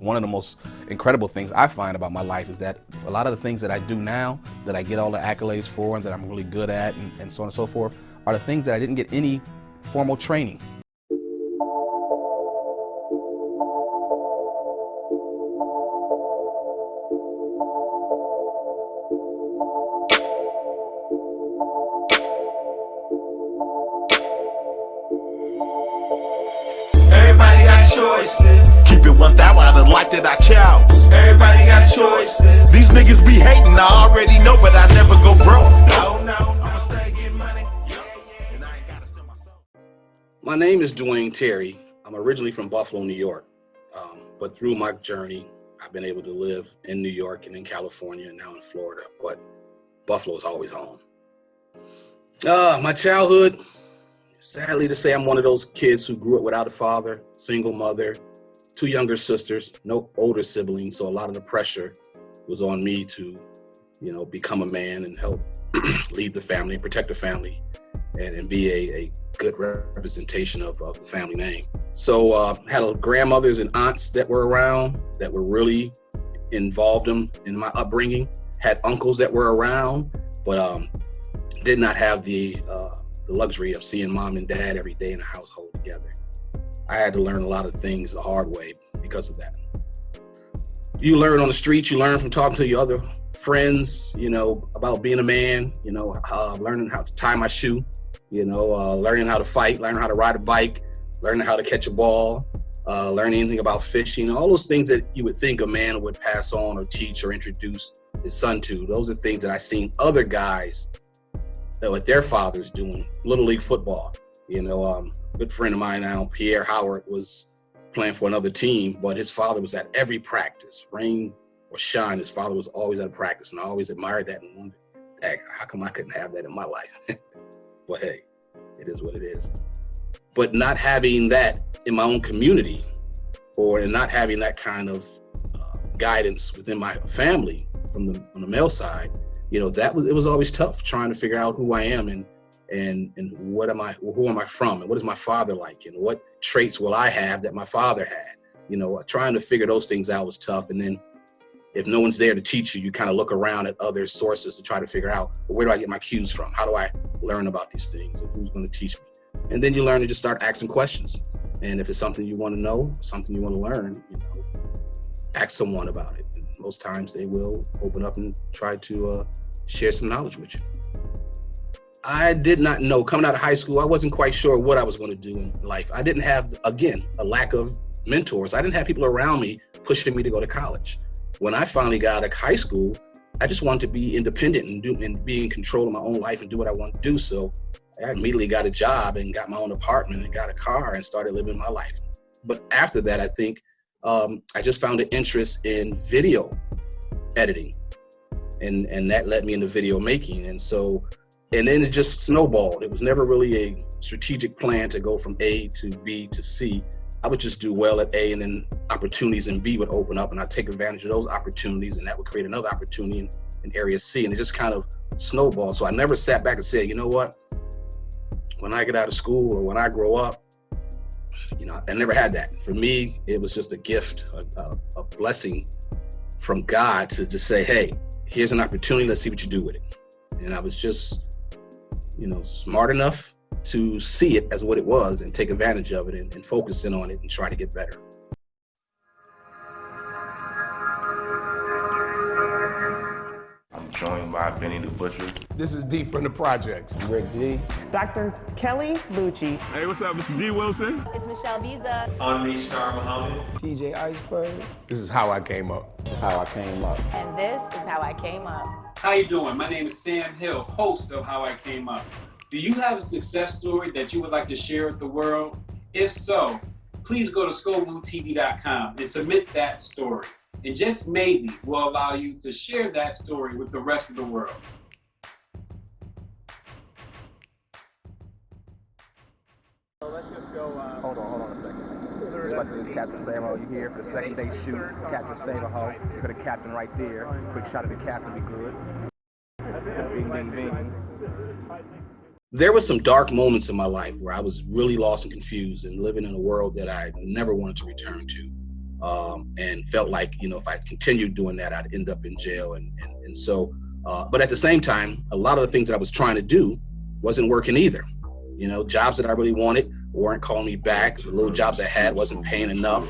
one of the most incredible things I find about my life is that a lot of the things that I do now, that I get all the accolades for and that I'm really good at and so on and so forth, are the things that I didn't get any formal training. Everybody got choices. Keep it 1,000 out of life that I chose. Everybody got choices. These niggas be hating, I already know, but I never go broke. No, I'ma stay getting money. And I ain't gotta sell my soul. My name is Dwaine Terry. I'm originally from Buffalo, New York. But through my journey, I've been able to live in New York and in California and now in Florida. But Buffalo is always home. My childhood, sadly to say, I'm one of those kids who grew up without a father, single mother, 2 younger sisters, no older siblings. So a lot of the pressure was on me to, become a man and help lead the family, protect the family, and be a good representation of the family name. So had grandmothers and aunts that were around that were really involved in my upbringing. Had uncles that were around, but did not have the luxury of seeing mom and dad every day in the household together. I had to learn a lot of things the hard way because of that. You learn on the streets, you learn from talking to your other friends, about being a man, learning how to tie my shoe, learning how to fight, learning how to ride a bike, learning how to catch a ball, learning anything about fishing, all those things that you would think a man would pass on or teach or introduce his son to. Those are things that I seen other guys that what their fathers doing. Little league football, good friend of mine now, Pierre Howard, was playing for another team, but his father was at every practice, rain or shine. His father was always at a practice, and I always admired that and wondered, heck, how come I couldn't have that in my life? But hey, it is what it is. But not having that in my own community, or not having that kind of guidance within my family on the male side, it was always tough trying to figure out who I am and who am I from, and what is my father like, and what traits will I have that my father had. Trying to figure those things out was tough. And then if no one's there to teach you, you kind of look around at other sources to try to figure out, well, where do I get my cues from? How do I learn about these things, and who's going to teach me? And then you learn to just start asking questions. And if it's something you want to know, something you want to learn, ask someone about it. And most times they will open up and try to share some knowledge with you. I did not know, coming out of high school, I wasn't quite sure what I was going to do in life. I didn't have, again, a lack of mentors. I didn't have people around me pushing me to go to college. When I finally got out of high school, I just wanted to be independent and be in control of my own life and do what I wanted to do. So I immediately got a job and got my own apartment and got a car and started living my life. But after that, I think I just found an interest in video editing, and that led me into video making. And then it just snowballed. It was never really a strategic plan to go from A to B to C. I would just do well at A, and then opportunities in B would open up, and I'd take advantage of those opportunities, and that would create another opportunity in area C, and it just kind of snowballed. So I never sat back and said, you know what, when I get out of school or when I grow up, I never had that. For me, it was just a gift, a blessing from God to just say, hey, here's an opportunity, let's see what you do with it. And I was just, smart enough to see it as what it was and take advantage of it and focus in on it and try to get better. I'm joined by Benny the Butcher. This is D from the Projects. Rick G. Dr. Kelly Lucci. Hey, what's up, Mr. D. Wilson? It's Michelle Visa. I'm Star Muhammad. TJ Iceberg. This is how I came up. This is how I came up. And this is how I came up. How you doing? My name is Sam Hill, host of How I Came Up. Do you have a success story that you would like to share with the world? If so, please go to ScoBlueTV.com and submit that story. And just maybe we'll allow you to share that story with the rest of the world. Let's just go. Hold on a second. But this is Captain Samo. You here for the second day shoot. Captain Samo. You got a captain right there. Quick shot of the captain, be good. Bing, bing, bing. There were some dark moments in my life where I was really lost and confused and living in a world that I never wanted to return to. and felt like, if I continued doing that, I'd end up in jail. And so, but at the same time, a lot of the things that I was trying to do wasn't working either. Jobs that I really wanted weren't calling me back. The little jobs I had wasn't paying enough.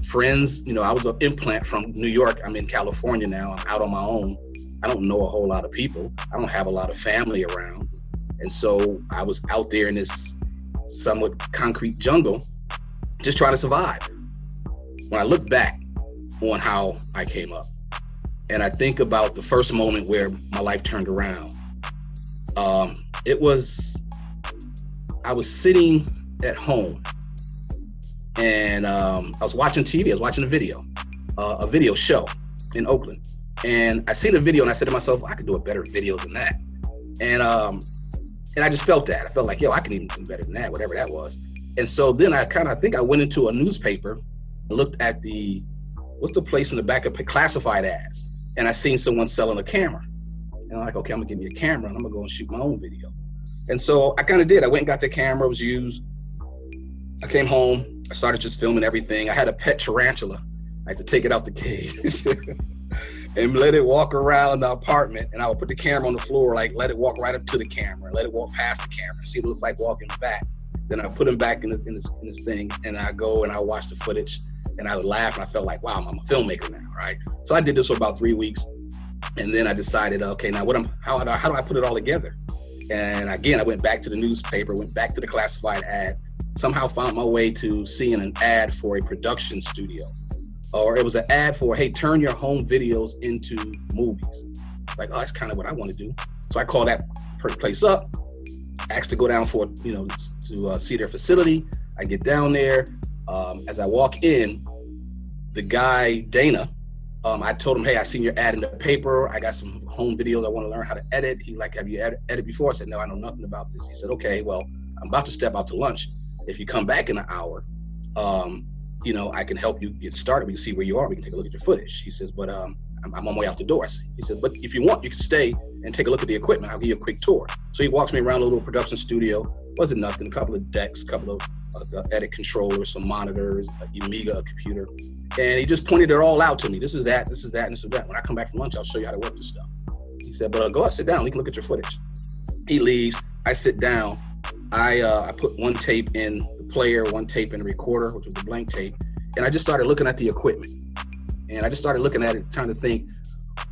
Friends, I was an implant from New York. I'm in California now. I'm out on my own. I don't know a whole lot of people. I don't have a lot of family around. And so I was out there in this somewhat concrete jungle, just trying to survive. When I look back on how I came up, and I think about the first moment where my life turned around, I was sitting at home, and I was watching TV. I was watching a video show in Oakland. And I seen the video and I said to myself, I could do a better video than that. And I just felt that. I felt like, I can even do better than that, whatever that was. And so then I think I went into a newspaper and looked at what's the place in the back of classified ads? And I seen someone selling a camera. And I'm like, okay, I'm gonna get me a camera and I'm gonna go and shoot my own video. And so I kind of did. I went and got the camera, it was used. I came home, I started just filming everything. I had a pet tarantula. I had to take it out the cage and let it walk around the apartment. And I would put the camera on the floor, like let it walk right up to the camera, let it walk past the camera, see what it looks like walking back. Then I put him back in this thing, and I go and I watch the footage, and I would laugh, and I felt like, wow, I'm a filmmaker now, right? So I did this for about 3 weeks, and then I decided, okay, now how do I put it all together? And again, I went back to the newspaper, went back to the classified ad, somehow found my way to seeing an ad for a production studio. Or it was an ad for, hey, turn your home videos into movies. Like, oh, that's kind of what I want to do. So I called that place up, asked to go down to see their facility. I get down there. As I walk in, the guy, Dana, I told him, hey, I seen your ad in the paper. I got some home videos I want to learn how to edit. He like, have you edited before? I said, no, I know nothing about this. He said, okay, well, I'm about to step out to lunch. If you come back in an hour, I can help you get started. We can see where you are. We can take a look at your footage. He says, but I'm on my way out the door. He said, but if you want, you can stay and take a look at the equipment. I'll give you a quick tour. So he walks me around a little production studio. Wasn't nothing, a couple of decks, a couple of edit controllers, some monitors, a Amiga, a computer. And he just pointed it all out to me. This is that, this is that, and this is that. When I come back from lunch, I'll show you how to work this stuff. He said, but go out, sit down. We can look at your footage. He leaves. I sit down. I put one tape in the player, one tape in the recorder, which was the blank tape. And I just started looking at the equipment. And I just started looking at it, trying to think,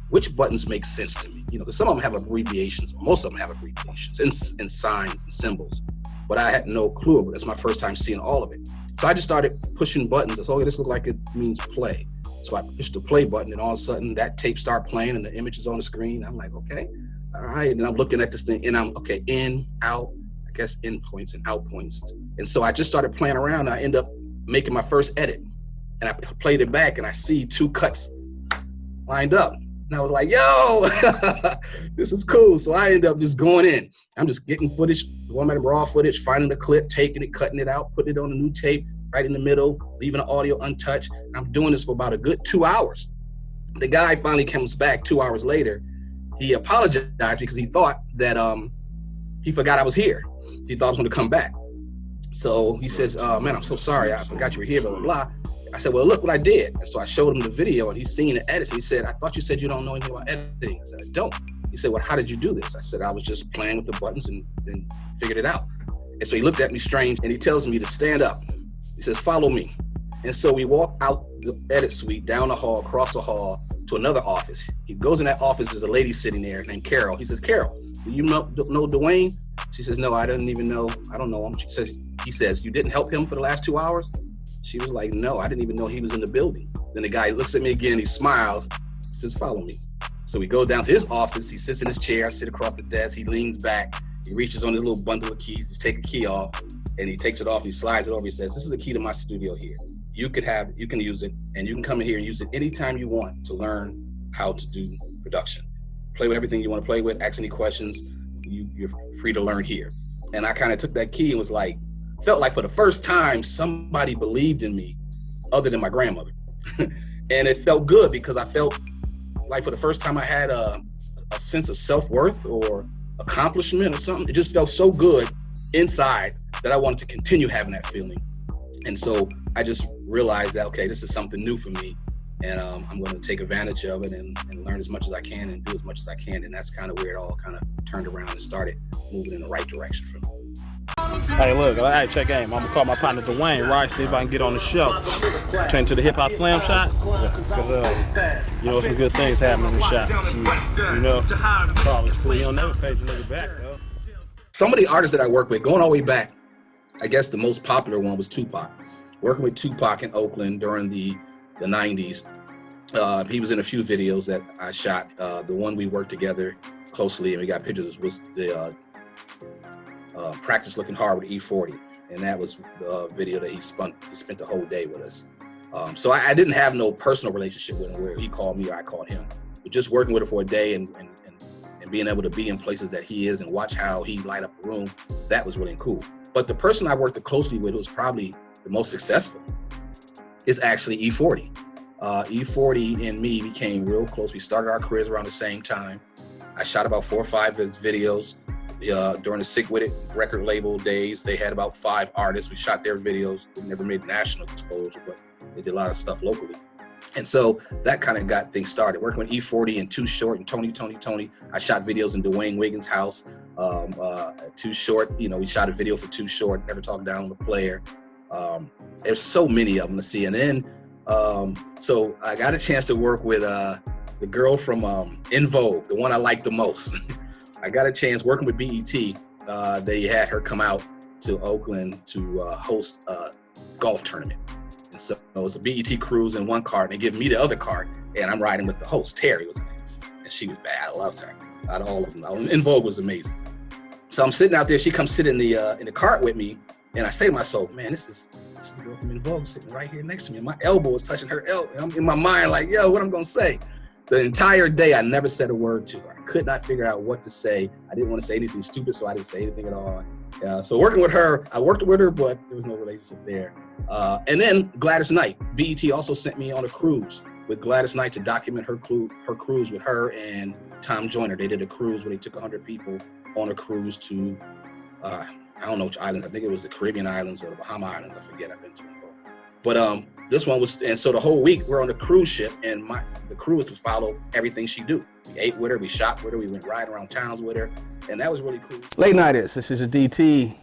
which buttons make sense to me? Because some of them have abbreviations. Most of them have abbreviations and signs and symbols. But I had no clue. That's my first time seeing all of it. So I just started pushing buttons. I said, okay, this looks like it means play. So I pushed the play button, and all of a sudden that tape started playing and the image is on the screen. I'm like, okay, all right. And I'm looking at this thing, and I'm, okay, in, out, I guess in points and out points. And so I just started playing around, and I ended up making my first edit. And I played it back, and I see 2 cuts lined up. And I was like, yo, this is cool. So I ended up just going in. I'm just getting footage, going back to raw footage, finding the clip, taking it, cutting it out, putting it on a new tape, right in the middle, leaving the audio untouched. And I'm doing this for about a good 2 hours. The guy finally comes back 2 hours later. He apologized because he thought that he forgot I was here. He thought I was going to come back. So he says, man, I'm so sorry. I forgot you were here, blah, blah, blah. I said, well, look what I did. And so I showed him the video, and he's seen the edits. He said, I thought you said you don't know anything about editing. I said, I don't. He said, well, how did you do this? I said, I was just playing with the buttons and figured it out. And so he looked at me strange, and he tells me to stand up. He says, follow me. And so we walk out the edit suite, down the hall, across the hall to another office. He goes in that office, there's a lady sitting there named Carol. He says, Carol, do you know Dwaine? She says, no, I don't know him. He says, you didn't help him for the last 2 hours? She was like, no, I didn't even know he was in the building. Then the guy looks at me again, he smiles, says, follow me. So we go down to his office, he sits in his chair, I sit across the desk, he leans back, he reaches on his little bundle of keys, he's taking a key off, and he takes it off, he slides it over, he says, this is the key to my studio here. You can use it, and you can come in here and use it anytime you want to learn how to do production. Play with everything you want to play with, ask any questions, you're free to learn here. And I kind of took that key and was like, felt like for the first time, somebody believed in me other than my grandmother. And it felt good because I felt like for the first time I had a sense of self-worth or accomplishment or something. It just felt so good inside that I wanted to continue having that feeling. And so I just realized that, okay, this is something new for me, and I'm going to take advantage of it and learn as much as I can and do as much as I can. And that's kind of where it all kind of turned around and started moving in the right direction for me. Hey, look, hey, check game. I'm gonna call my partner Dwaine, right? See if I can get on the show. Turn to the hip hop slam shot. Cause you know, some good things happen in the shot. You know, probably you'll never pay the nigga back, though. Some of the artists that I work with, going all the way back, I guess the most popular one was Tupac. Working with Tupac in Oakland during the 90s. He was in a few videos that I shot. The one we worked together closely and we got pictures was the Practice Looking Hard with E40. And that was the video that he spent the whole day with us. So I didn't have no personal relationship with him where he called me or I called him. But just working with him for a day and being able to be in places that he is and watch how he light up a room, that was really cool. But the person I worked closely with who was probably the most successful is actually E40. E40 and me became real close. We started our careers around the same time. I shot about 4 or 5 of his videos during the Sick With It record label days. They had about 5 artists. We shot their videos. They never made national exposure, but they did a lot of stuff locally. And so that kind of got things started. Working with E40 and Too Short and Tony. I shot videos in Dwayne Wiggins' house. Too Short, you know, we shot a video for Too Short, Never Talk Down on the Player. There's so many of them to see. And then, so I got a chance to work with the girl from In Vogue, the one I like the most. I got a chance working with BET. They had her come out to Oakland to host a golf tournament. And so it was a BET cruise in one cart, and they give me the other cart, and I'm riding with the host. Terry was her name, and she was bad. I loved her. Out of all of them, In Vogue was amazing. So I'm sitting out there. She comes sit in the cart with me, and I say to myself, man, this is the girl from In Vogue sitting right here next to me. And my elbow is touching her elbow. I'm in my mind like, yo, what I'm gonna say? The entire day, I never said a word to her. I could not figure out what to say. I didn't want to say anything stupid, so I didn't say anything at all. So working with her, I worked with her, but there was no relationship there. And then Gladys Knight. BET also sent me on a cruise with Gladys Knight to document her cruise with her and Tom Joyner. They did a cruise where they took 100 people on a cruise to, I don't know which islands. I think it was the Caribbean islands or the Bahama Islands. I forget. I've been to them both. But this one was, and so the whole week we're on the cruise ship, and the crew was to follow everything she do. We ate with her, we shot with her, we went riding around towns with her, and that was really cool. Late Nighters, this is a DT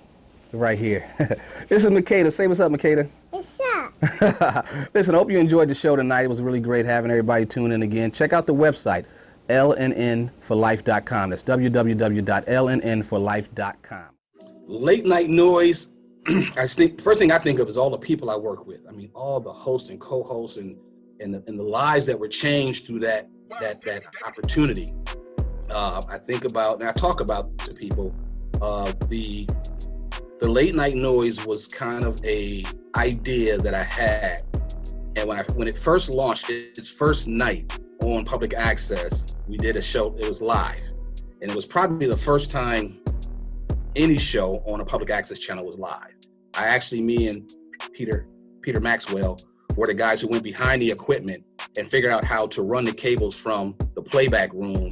right here. This is Makeda. Say what's up, Makeda. What's up? Listen, I hope you enjoyed the show tonight. It was really great having everybody tune in again. Check out the website, lnnforlife.com. That's www.lnnforlife.com. Late Nite Noise, I think the first thing I think of is all the people I work with. I mean, all the hosts and co-hosts and the lives that were changed through that opportunity. I think about, and I talk about to people, the Late Nite Noise was kind of a idea that I had. And when it first launched, its first night on public access, we did a show, it was live. And it was probably the first time any show on a public access channel was live. Me and Peter Maxwell were the guys who went behind the equipment and figured out how to run the cables from the playback room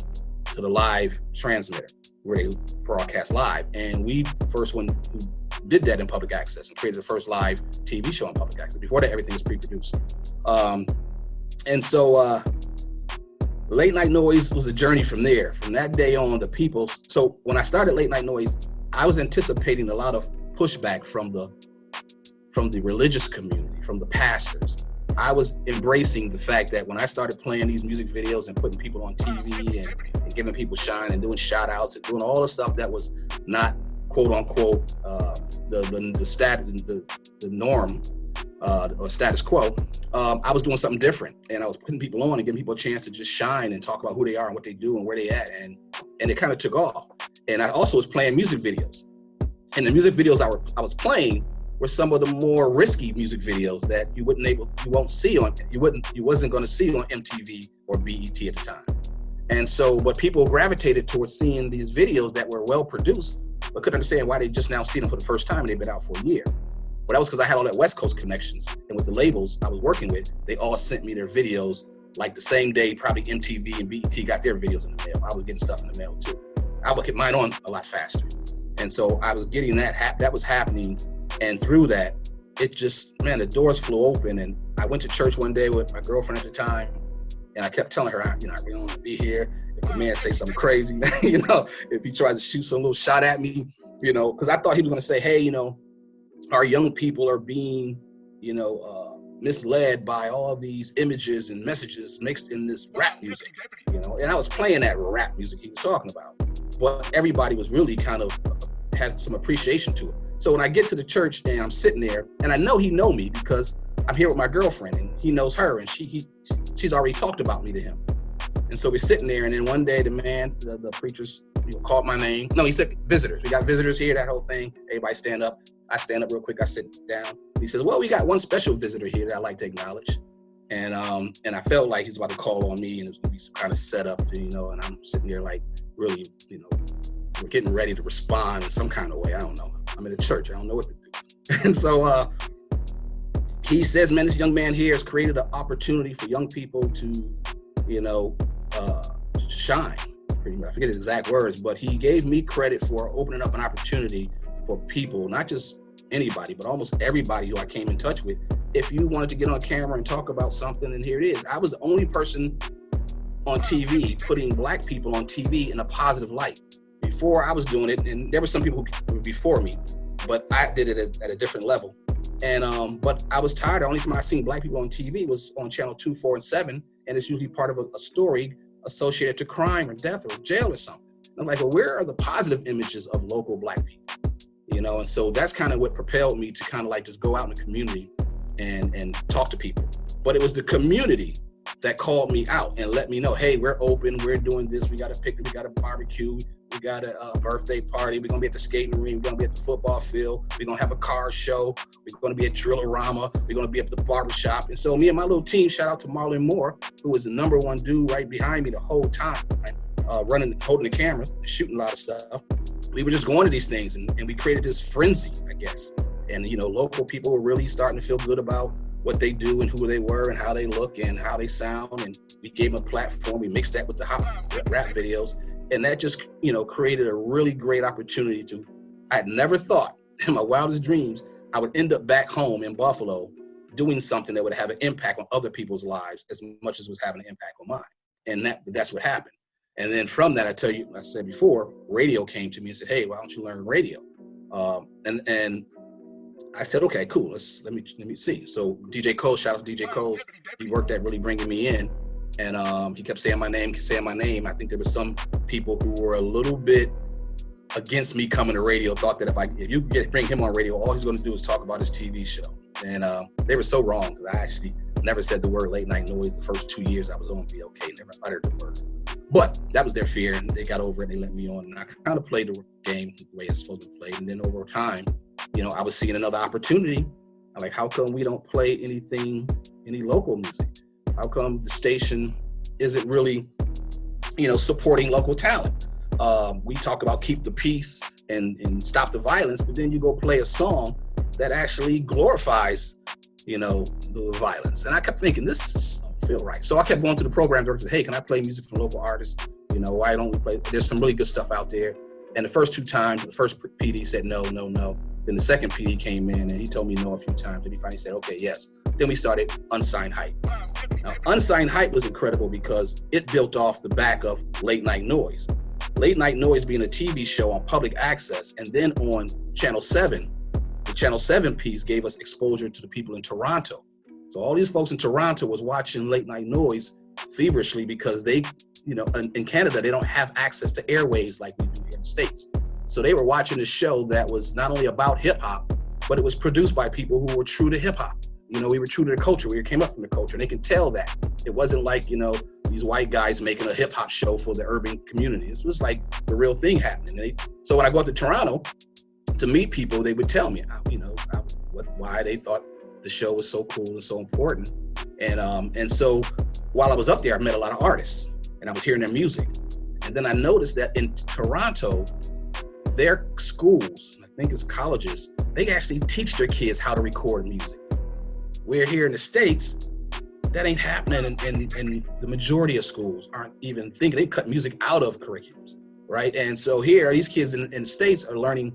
to the live transmitter where they broadcast live. And we first one who did that in public access and created the first live TV show in public access. Before that, everything was pre-produced. And so Late Nite Noise was a journey from there. From that day on, the people. So when I started Late Nite Noise, I was anticipating a lot of pushback from the religious community, from the pastors. I was embracing the fact that when I started playing these music videos and putting people on TV and giving people shine and doing shout outs and doing all the stuff that was not quote unquote the norm or status quo, I was doing something different, and I was putting people on and giving people a chance to just shine and talk about who they are and what they do and where they at, and it kind of took off. And I also was playing music videos, and the music videos I was playing were some of the more risky music videos that you wasn't going to see on MTV or BET at the time. And so, but people gravitated towards seeing these videos that were well produced, but couldn't understand why they just now see them for the first time and they've been out for a year. But that was because I had all that West Coast connections, and with the labels I was working with, they all sent me their videos like the same day. Probably MTV and BET got their videos in the mail. I was getting stuff in the mail too. I would get mine on a lot faster. And so I was getting that was happening. And through that, it just, man, the doors flew open. And I went to church one day with my girlfriend at the time, and I kept telling her, I really don't want to be here. If the man say something crazy, if he tries to shoot some little shot at me, because I thought he was going to say, hey, our young people are being, misled by all these images and messages mixed in this rap music, and I was playing that rap music he was talking about, but everybody was really kind of had some appreciation to it. So when I get to the church and I'm sitting there, and I know he know me because I'm here with my girlfriend and he knows her, and she's already talked about me to him. And so we're sitting there, and then one day the preachers called my name. No, he said visitors. We got visitors here, that whole thing. Everybody stand up. I stand up real quick. I sit down. He says, well, we got one special visitor here that I'd like to acknowledge. And I felt like he was about to call on me, and it was gonna be some kind of setup, and I'm sitting there like really, we're getting ready to respond in some kind of way. I don't know. I'm in a church. I don't know what to do. And so he says, man, this young man here has created an opportunity for young people to, shine. Pretty much. I forget his exact words, but he gave me credit for opening up an opportunity for people, not just anybody, but almost everybody who I came in touch with. If you wanted to get on camera and talk about something, and here it is. I was the only person on TV putting Black people on TV in a positive light. Before I was doing it, and there were some people who were before me, but I did it at a different level. And but I was tired. The only time I seen Black people on TV was on channel 2, 4, and 7, and it's usually part of a story associated to crime or death or jail or something. And I'm like, well, where are the positive images of local Black people? And so that's kind of what propelled me to kind of like just go out in the community and talk to people. But it was the community that called me out and let me know, hey, we're open, we're doing this, we got a picnic, we got a barbecue, we got a birthday party, we're gonna be at the skating rink, we're gonna be at the football field, we're gonna have a car show, we're gonna be at Drillorama, we're gonna be at the barbershop. And so me and my little team, shout out to Marlon Moore, who was the #1 dude right behind me the whole time, holding the cameras, shooting a lot of stuff. We were just going to these things, and we created this frenzy, I guess. And local people were really starting to feel good about what they do and who they were and how they look and how they sound. And we gave them a platform. We mixed that with the hot rap videos. And that just, created a really great opportunity I had never thought in my wildest dreams, I would end up back home in Buffalo doing something that would have an impact on other people's lives as much as it was having an impact on mine. And that's what happened. And then from that, I said before, radio came to me and said, hey, why don't you learn radio? And I said, okay, cool. Let me see. So DJ Cole, shout out to DJ Cole. He worked at really bringing me in, and he kept saying my name. I think there was some people who were a little bit against me coming to radio, thought that if you bring him on radio, all he's going to do is talk about his TV show. And they were so wrong, because I actually never said the word Late Nite Noise the first 2 years I was on BOK, never uttered the word. But that was their fear, and they got over it. They let me on, and I kind of played the game the way it's supposed to be played. And then over time, I was seeing another opportunity. I'm like, how come we don't play any local music? How come the station isn't really, supporting local talent? We talk about keep the peace and stop the violence, but then you go play a song that actually glorifies, the violence. And I kept thinking, this don't feel right. So I kept going to the program director, hey, can I play music from local artists? Why don't we play? There's some really good stuff out there. And the first 2 times, the first PD said no. Then the second PD came in and he told me no a few times. And he finally said, okay, yes. Then we started Unsigned Hype. Now, Unsigned Hype was incredible because it built off the back of Late Nite Noise. Late Nite Noise being a TV show on public access, and then on Channel 7, the Channel 7 piece gave us exposure to the people in Toronto. So all these folks in Toronto was watching Late Nite Noise feverishly because they, in Canada, they don't have access to airwaves like we do here in the States. So they were watching a show that was not only about hip hop, but it was produced by people who were true to hip hop. We were true to the culture. We came up from the culture, and they can tell that. It wasn't like, these white guys making a hip hop show for the urban community. This was like the real thing happening. So when I go up to Toronto to meet people, they would tell me, why they thought the show was so cool and so important. And so while I was up there, I met a lot of artists, and I was hearing their music. And then I noticed that in Toronto, their schools, I think it's colleges, they actually teach their kids how to record music. We're here in the States, that ain't happening, and the majority of schools aren't even thinking. They cut music out of curriculums, right? And so here, these kids in the States are learning,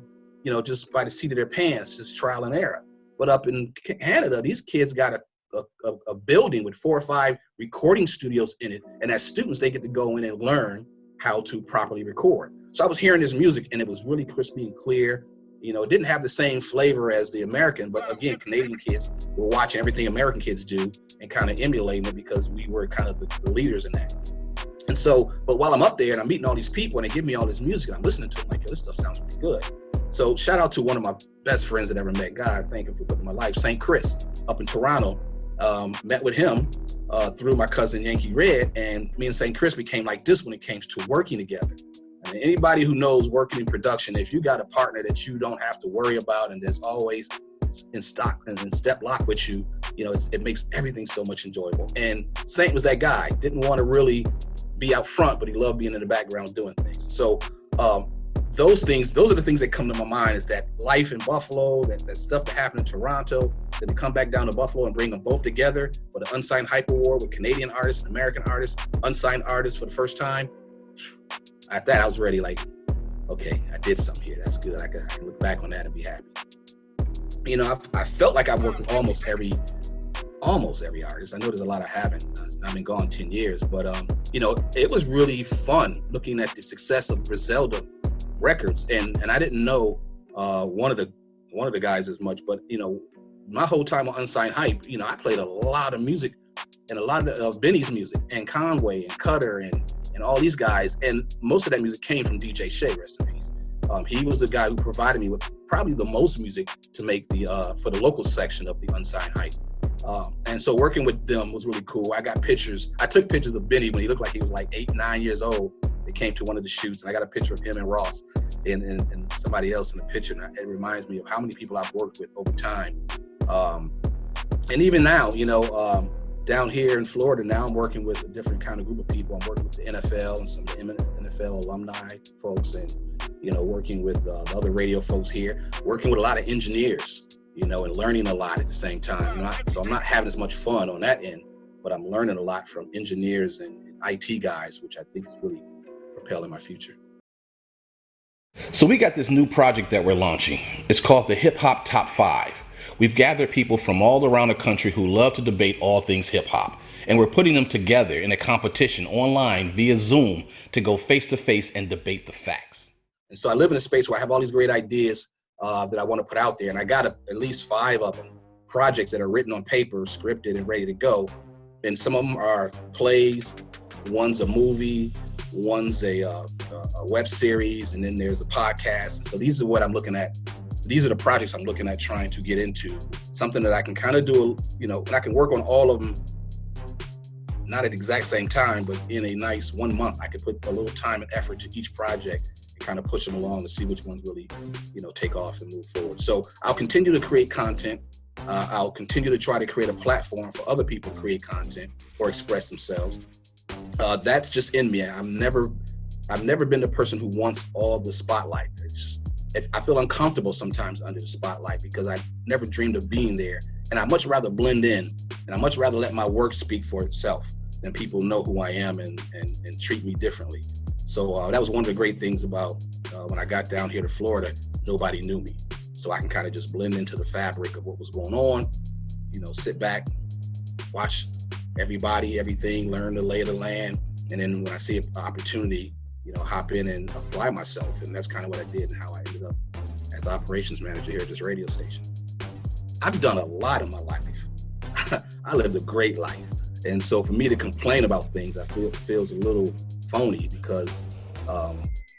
just by the seat of their pants, just trial and error. But up in Canada, these kids got a building with 4 or 5 recording studios in it. And as students, they get to go in and learn how to properly record. So I was hearing this music and it was really crispy and clear. You know, it didn't have the same flavor as the American, but again, Canadian kids were watching everything American kids do and kind of emulating it because we were kind of the leaders in that. And so, but while I'm up there and I'm meeting all these people and they give me all this music and I'm listening to it, I'm like, yo, this stuff sounds pretty good. So shout out to one of my best friends that ever met. God, thank him for putting my life. St. Chris up in Toronto. Met with him through my cousin Yankee Red, and me and St. Chris became like this when it came to working together. And anybody who knows working in production, if you got a partner that you don't have to worry about and that's always in stock and in step lock with you, you know, it makes everything so much enjoyable. And Saint was that guy. Didn't want to really be out front, but he loved being in the background doing things. So those are the things that come to my mind, is that life in Buffalo, that stuff that happened in Toronto, then to come back down to Buffalo and bring them both together for the Unsigned Hype Award with Canadian artists and American artists, unsigned artists for the first time. At that, I was ready, like, okay, I did something here. That's good. I can look back on that and be happy. You know, I felt like I've worked with almost every artist. I know there's a lot I haven't. I've been gone 10 years, but you know, it was really fun looking at the success of Griselda Records, and I didn't know one of the guys as much, but you know, my whole time on Unsigned Hype, you know, I played a lot of music and a lot of Benny's music and Conway and Cutter and all these guys, and most of that music came from DJ Shay, rest in peace. He was the guy who provided me with probably the most music to make for the local section of the Unsigned Hype. And so working with them was really cool. I took pictures of Benny when he looked like he was like 8, 9 years old. They came to one of the shoots, and I got a picture of him and Ross and somebody else in the picture. And it reminds me of how many people I've worked with over time. And even now, you know, down here in Florida, now I'm working with a different kind of group of people. I'm working with the NFL and some NFL alumni folks, and, you know, working with the other radio folks here, working with a lot of engineers, you know, and learning a lot at the same time. So I'm not having as much fun on that end, but I'm learning a lot from engineers and IT guys, which I think is really propelling my future. So we got this new project that we're launching. It's called the Hip Hop Top 5. We've gathered people from all around the country who love to debate all things hip hop, and we're putting them together in a competition online via Zoom to go face to face and debate the facts. And so I live in a space where I have all these great ideas that I want to put out there, and I got at least 5 of them, projects that are written on paper, scripted, and ready to go. And some of them are plays, one's a movie, one's a web series, and then there's a podcast. And so these are what I'm looking at. These are the projects I'm looking at trying to get into. Something that I can kind of do, you know, and I can work on all of them, not at the exact same time, but in a nice 1 month, I could put a little time and effort to each project and kind of push them along to see which ones really, you know, take off and move forward. So I'll continue to create content. I'll continue to try to create a platform for other people to create content or express themselves. That's just in me. I've never been the person who wants all the spotlight. I feel uncomfortable sometimes under the spotlight because I never dreamed of being there. And I much rather blend in, and I much rather let my work speak for itself than people know who I am and treat me differently. So that was one of the great things about when I got down here to Florida, nobody knew me. So I can kind of just blend into the fabric of what was going on, you know, sit back, watch everybody, everything, learn the lay of the land. And then when I see an opportunity, you know, hop in and apply myself. And that's kind of what I did and how I ended up as operations manager here at this radio station. I've done a lot in my life. I lived a great life. And so for me to complain about things, I feel feels a little phony because,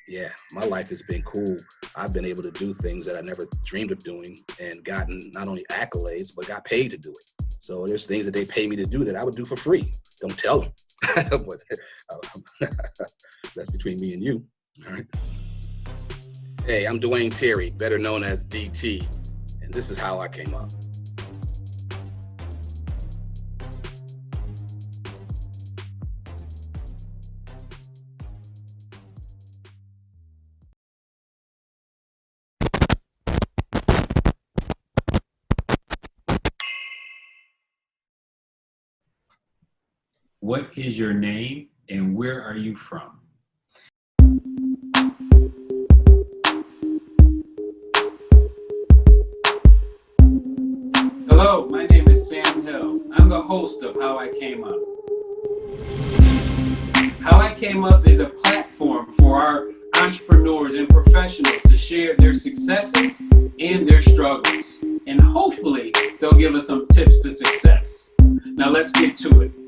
yeah, my life has been cool. I've been able to do things that I never dreamed of doing and gotten not only accolades, but got paid to do it. So there's things that they pay me to do that I would do for free. Don't tell them. But, that's between me and you. All right. Hey, I'm Dwaine Terry, better known as DT, and this is how I came up. What is your name and where are you from? Hello, my name is Sam Hill. I'm the host of How I Came Up. How I Came Up is a platform for our entrepreneurs and professionals to share their successes and their struggles. And hopefully, they'll give us some tips to success. Now let's get to it.